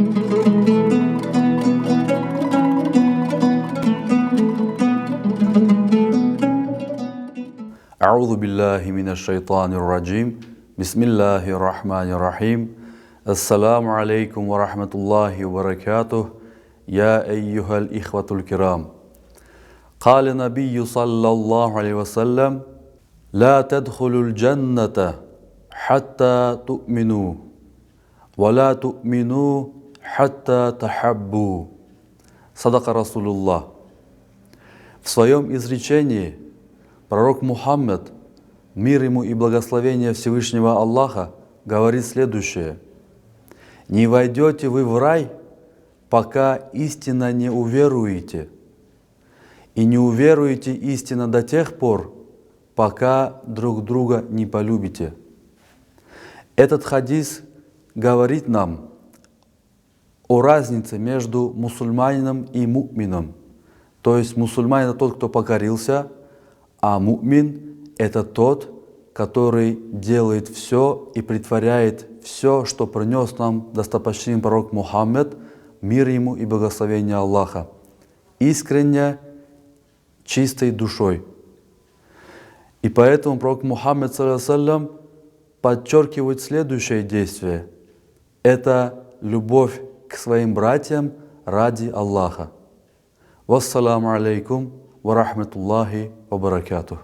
أعوذ بالله من الشيطان الرجيم بسم الله الرحمن الرحيم السلام عليكم ورحمة الله وبركاته يا أيها الإخوة الكرام قال النبي صلى الله عليه وسلم لا تدخلوا الجنة حتى تؤمنوا ولا تؤمنوا حتى تحبوا صدق رسول الله. В своем изречении пророк Мухаммад, мир ему и благословение Всевышнего Аллаха, говорит следующее: «Не войдете вы в рай, пока истинно не уверуете, и не уверуете истинно до тех пор, пока друг друга не полюбите». Этот хадис говорит нам о разнице между мусульманином и му'мином. То есть мусульманин — это тот, кто покорился, а му'мин — это тот, который делает все и претворяет все, что принес нам достопочтенный пророк Мухаммад, мир ему и благословение Аллаха, искренне, чистой душой. И поэтому пророк Мухаммад, саллаллаху, подчеркивает следующее действие. Это любовь к своим братьям ради Аллаха. Вассаламу алейкум ва рахматуллахи ва баракатух.